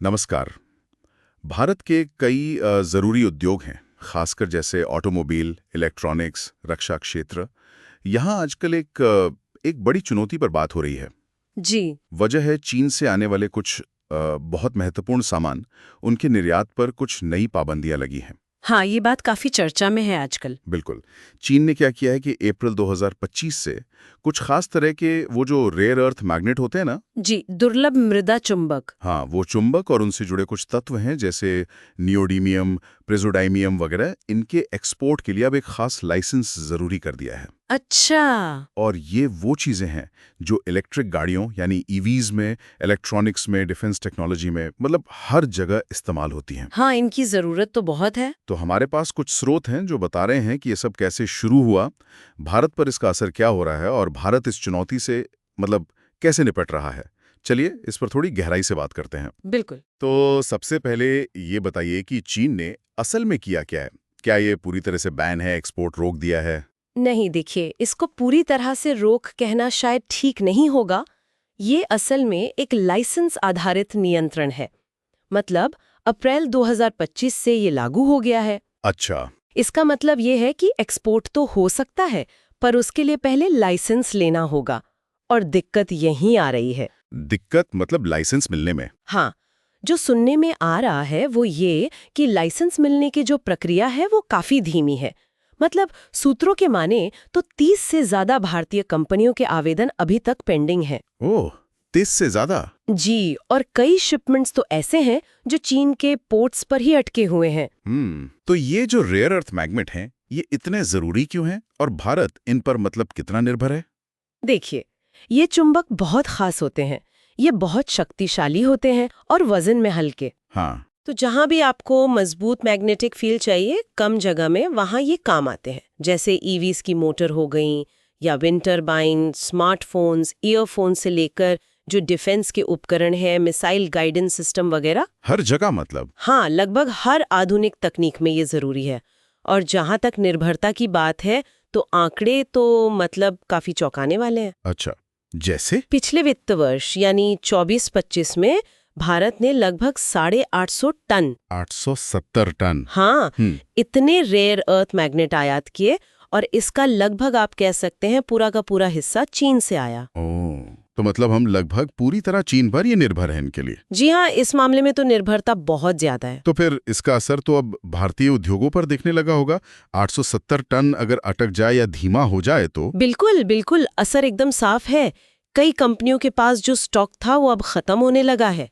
नमस्कार। भारत के कई ज़रूरी उद्योग हैं, खासकर जैसे ऑटोमोबाइल, इलेक्ट्रॉनिक्स, रक्षा क्षेत्र। यहाँ आजकल एक बड़ी चुनौती पर बात हो रही है। जी। वजह है चीन से आने वाले कुछ बहुत महत्वपूर्ण सामान, उनके निर्यात पर कुछ नई पाबंदियां लगी हैं। हाँ, ये बात काफी चर्चा में है आजकल। बिल्कुल। चीन ने क्या किया है कि अप्रैल 2025 से कुछ खास तरह के वो जो रेयर अर्थ मैग्नेट होते हैं ना, जी, दुर्लभ मृदा चुंबक। हाँ, वो चुंबक और उनसे जुड़े कुछ तत्व हैं जैसे नियोडीमियम, प्रेजोडाइमियम वगैरह, इनके एक्सपोर्ट के लिए अब एक खास लाइसेंस जरूरी कर दिया है। अच्छा। और ये वो चीजें हैं जो इलेक्ट्रिक गाड़ियों यानी ईवीज में, इलेक्ट्रॉनिक्स में, डिफेंस टेक्नोलॉजी में, मतलब हर जगह इस्तेमाल होती हैं। हाँ, इनकी जरूरत तो बहुत है। तो हमारे पास कुछ स्रोत हैं जो बता रहे हैं कि ये सब कैसे शुरू हुआ, भारत पर इसका असर क्या हो रहा है और भारत इस चुनौती से मतलब कैसे निपट रहा है। चलिए इस पर थोड़ी गहराई से बात करते हैं। बिल्कुल। तो सबसे पहले ये बताइए कि चीन ने असल में किया क्या है? क्या ये पूरी तरह से बैन है, एक्सपोर्ट रोक दिया है? नहीं, देखिए, इसको पूरी तरह से रोक कहना शायद ठीक नहीं होगा। ये असल में एक लाइसेंस आधारित नियंत्रण है। मतलब अप्रैल 2025 से ये लागू हो गया है। अच्छा। इसका मतलब ये है कि एक्सपोर्ट तो हो सकता है, पर उसके लिए पहले लाइसेंस लेना होगा। और दिक्कत यहीं आ रही है। दिक्कत मतलब लाइसेंस मिलने में? हाँ, जो सुनने में आ रहा है वो ये कि लाइसेंस मिलने की जो प्रक्रिया है वो काफी धीमी है। मतलब सूत्रों के माने तो 30 से ज्यादा भारतीय कंपनियों के आवेदन अभी तक पेंडिंग हैं। ओह, 30 से ज्यादा? जी, और कई शिपमेंट्स तो ऐसे हैं जो चीन के पोर्ट्स पर ही अटके हुए हैं। तो ये जो रेयर अर्थ मैग्नेट हैं, ये इतने जरूरी क्यों हैं और भारत इन पर मतलब कितना निर्भर है? देखिए, ये चुंबक बहुत खास होते हैं। ये बहुत शक्तिशाली होते हैं और वजन में हल्के। हाँ। तो जहां भी आपको मजबूत मैग्नेटिक फील्ड चाहिए कम जगह में, वहां ये काम आते हैं। जैसे ईवीज की मोटर हो गई, या विंड टरबाइन, स्मार्टफोन्स, ईयरफोन से लेकर जो डिफेंस के उपकरण हैं, मिसाइल गाइडेंस सिस्टम वगैरह। हर जगह मतलब? हाँ, लगभग हर आधुनिक तकनीक में ये जरूरी है। और जहां तक निर्भरता की बात है, तो आंकड़े तो मतलब काफी चौंकाने वाले हैं। अच्छा, जैसे? पिछले वित्त वर्ष यानी 24-25 में भारत ने लगभग 850 टन 870 टन? हाँ, इतने रेयर अर्थ मैग्नेट आयात किए। और इसका लगभग आप कह सकते हैं पूरा का पूरा हिस्सा चीन से आया। ओह, तो मतलब हम लगभग पूरी तरह चीन पर ये निर्भर हैं इनके लिए। जी हाँ, इस मामले में तो निर्भरता बहुत ज्यादा है। तो फिर इसका असर तो अब भारतीय उद्योगों पर दिखने लगा होगा। 870 टन अगर अटक जाए या धीमा हो जाए तो? बिल्कुल बिल्कुल, असर एकदम साफ है। कई कंपनियों के पास जो स्टॉक था वो अब खत्म होने लगा है।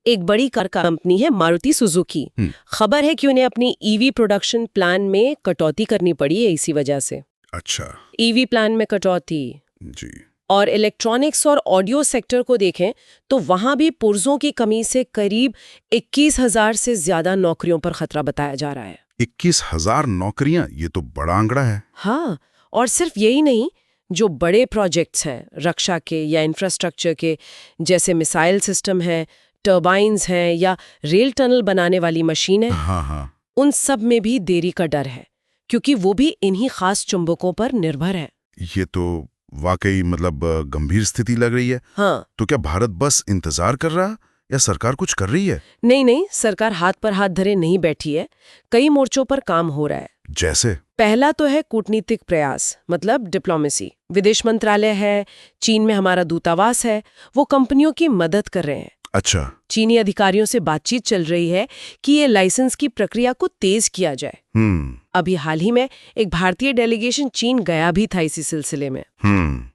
एक बड़ी कार कंपनी है मारुति सुजुकी। खबर है कि उन्हें अपनी ईवी प्रोडक्शन प्लान में कटौती करनी पड़ी है इसी वजह से। अच्छा। ईवी प्लान में कटौती। जी। और इलेक्ट्रॉनिक्स और ऑडियो सेक्टर को देखें तो वहां भी पुर्जों की कमी से करीब 21,000 से ज्यादा नौकरियों पर खतरा बताया जा रहा है। 21,000 नौकरियां, ये तो बड़ा आंकड़ा है। हाँ, और सिर्फ यही नहीं, जो बड़े प्रोजेक्ट्स हैं रक्षा के या इंफ्रास्ट्रक्चर के, जैसे मिसाइल सिस्टम है, टर्बाइन्स हैं या रेल टनल बनाने वाली मशीनें, हाँ हाँ। उन सब में भी देरी का डर है, क्योंकि वो भी इन्हीं खास चुंबकों पर निर्भर है। ये तो वाकई मतलब गंभीर स्थिति लग रही है। हाँ। तो क्या भारत बस इंतजार कर रहा या सरकार कुछ कर रही है? नहीं नहीं, सरकार हाथ पर हाथ धरे नहीं बैठी है। कई मोर्चों पर काम हो रहा है। जैसे? पहला तो है कूटनीतिक प्रयास, मतलब डिप्लोमेसी। विदेश मंत्रालय है, चीन में हमारा दूतावास है, वो कंपनियों की मदद कर रहे हैं। अच्छा। चीनी अधिकारियों से बातचीत चल रही है कि ये लाइसेंस की प्रक्रिया को तेज किया जाए। अभी हाल ही में एक भारतीय डेलीगेशन चीन गया भी था इसी सिलसिले में।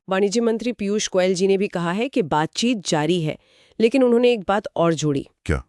वाणिज्य मंत्री पीयूष गोयल जी ने भी कहा है कि बातचीत जारी है, लेकिन उन्होंने एक बात और जोड़ी। क्या?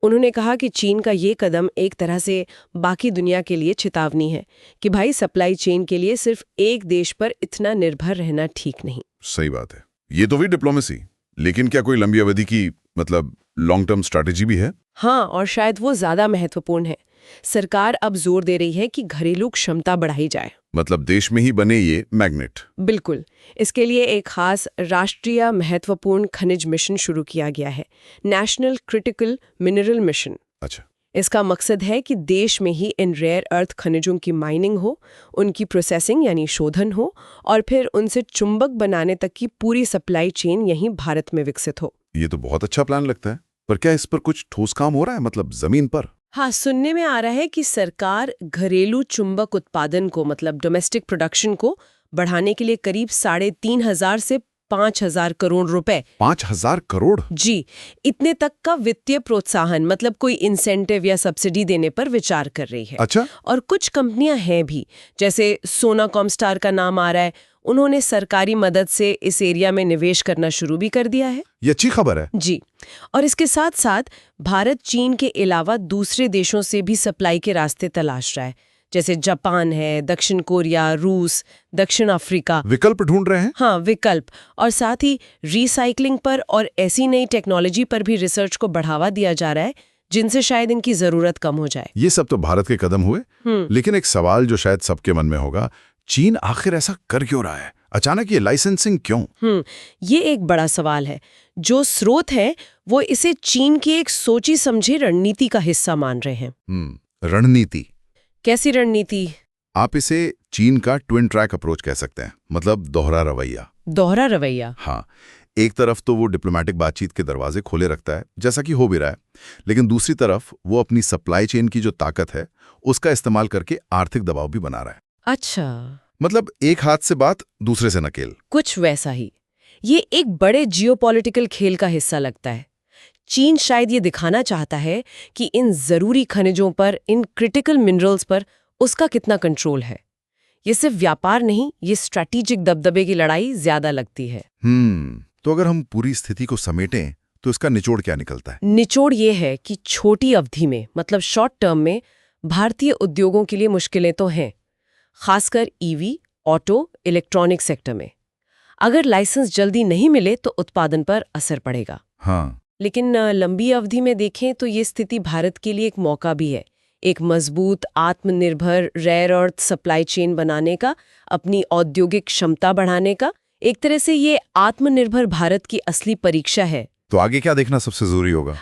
उन्होंने कहा कि चीन का ये कदम एक तरह से बाकी दुनिया के लिए चेतावनी है कि भाई, सप्लाई चेन के लिए सिर्फ एक देश पर इतना निर्भर रहना ठीक नहीं। सही बात है। ये तो भी डिप्लोमेसी, लेकिन क्या कोई लंबी अवधि की मतलब लॉन्ग टर्म स्ट्रैटेजी भी है? हाँ, और शायद वो ज्यादा महत्वपूर्ण है। सरकार अब जोर दे रही है कि घरेलू क्षमता बढ़ाई जाए। मतलब देश में ही बने ये मैग्नेट? बिल्कुल। इसके लिए एक खास राष्ट्रीय महत्वपूर्ण खनिज मिशन शुरू किया गया है, नेशनल क्रिटिकल मिनरल मिशन। अच्छा। इसका मकसद है कि देश में ही इन रेयर अर्थ खनिजों की माइनिंग हो, उनकी प्रोसेसिंग यानी शोधन हो, और फिर उनसे चुंबक बनाने तक की पूरी सप्लाई चेन यहीं भारत में विकसित हो। ये तो बहुत अच्छा प्लान लगता है। पर क्या इस पर कुछ ठोस काम हो रहा है, मतलब जमीन पर? हाँ, सुनने में आ रहा है कि सरकार घरेलू चुंबक उत्पादन को मतलब डोमेस्टिक प्रोडक्शन को बढ़ाने के लिए करीब 3,500 से 5,000 करोड़ रुपए 5,000 करोड़? जी, इतने तक का वित्तीय प्रोत्साहन मतलब कोई इंसेंटिव या सब्सिडी देने पर विचार कर रही है। अच्छा। और कुछ कंपनियां हैं भी, जैसे सोना कॉमस्टार का नाम आ रहा है, उन्होंने सरकारी मदद से इस एरिया में निवेश करना शुरू भी कर दिया है। ये अच्छी खबर है। जी, और इसके साथ साथ भारत चीन के अलावा दूसरे देशों से भी सप्लाई के रास्ते तलाश रहा है, जैसे जापान है, दक्षिण कोरिया, रूस, दक्षिण अफ्रीका। विकल्प ढूंढ रहे हैं। हाँ, विकल्प, और साथ ही रिसाइकलिंग पर और ऐसी नई टेक्नोलॉजी पर भी रिसर्च को बढ़ावा दिया जा रहा है जिनसे शायद इनकी जरूरत कम हो जाए। ये सब तो भारत के कदम हुए, लेकिन एक सवाल जो शायद सबके मन में होगा, चीन आखिर ऐसा कर क्यों रहा है? अचानक ये लाइसेंसिंग क्यों? ये एक बड़ा सवाल है। जो स्रोत है वो इसे चीन की एक सोची समझी रणनीति का हिस्सा मान रहे हैं। रणनीति? कैसी रणनीति? आप इसे चीन का ट्विन ट्रैक अप्रोच कह सकते हैं, मतलब दोहरा रवैया। दोहरा रवैया? हाँ, एक तरफ तो वो डिप्लोमेटिक बातचीत के दरवाजे खोले रखता है, जैसा कि हो भी रहा है, लेकिन दूसरी तरफ वो अपनी सप्लाई चेन की जो ताकत है उसका इस्तेमाल करके आर्थिक दबाव भी बना रहा है। अच्छा, मतलब एक हाथ से बात, दूसरे से नकेल। कुछ वैसा ही। ये एक बड़े जियोपॉलिटिकल खेल का हिस्सा लगता है। चीन शायद ये दिखाना चाहता है कि इन जरूरी खनिजों पर, इन क्रिटिकल मिनरल्स पर उसका कितना कंट्रोल है। ये सिर्फ व्यापार नहीं, ये स्ट्रैटेजिक दबदबे की लड़ाई ज्यादा लगती है। तो अगर हम पूरी स्थिति को समेटें तो इसका निचोड़ क्या निकलता है? निचोड़ ये है कि छोटी अवधि में, मतलब शॉर्ट टर्म में, भारतीय उद्योगों के लिए मुश्किलें तो हैं, खासकर ईवी, ऑटो, इलेक्ट्रॉनिक सेक्टर में। अगर लाइसेंस जल्दी नहीं मिले तो उत्पादन पर असर पड़ेगा। हाँ, लेकिन लंबी अवधि में देखें तो ये स्थिति भारत के लिए एक मौका भी है, एक मजबूत आत्मनिर्भर रेयर अर्थ सप्लाई चेन बनाने का, अपनी औद्योगिक क्षमता बढ़ाने का। एक तरह से ये आत्मनिर्भर भारत की असली परीक्षा है। तो आगे क्या देखना सबसे जरूरी होगा?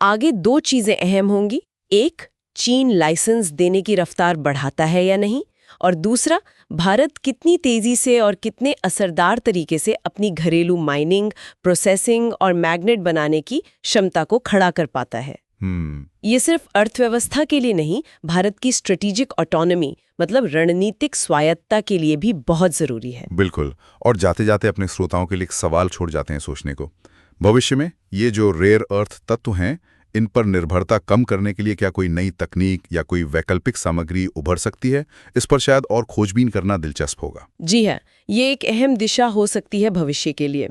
आगे दो चीजें अहम होंगी। एक, चीन लाइसेंस देने की रफ्तार बढ़ाता है या नहीं, और दूसरा, भारत कितनी तेजी से और कितने असरदार तरीके से अपनी घरेलू माइनिंग, प्रोसेसिंग और मैग्नेट बनाने की क्षमता को खड़ा कर पाता है। ये सिर्फ अर्थव्यवस्था के लिए नहीं, भारत की स्ट्रेटेजिक ऑटोनॉमी मतलब रणनीतिक स्वायत्तता के लिए भी बहुत जरूरी है। बिल्कुल। और जाते जाते अपने श्रोताओं के लिए एक सवाल छोड़ जाते हैं सोचने को। भविष्य में ये जो रेयर अर्थ तत्व हैं, इन पर निर्भरता कम करने के लिए क्या कोई नई तकनीक या कोई वैकल्पिक सामग्री उभर सकती है? इस पर शायद और खोजबीन करना दिलचस्प होगा। जी हाँ, ये एक अहम दिशा हो सकती है भविष्य के लिए।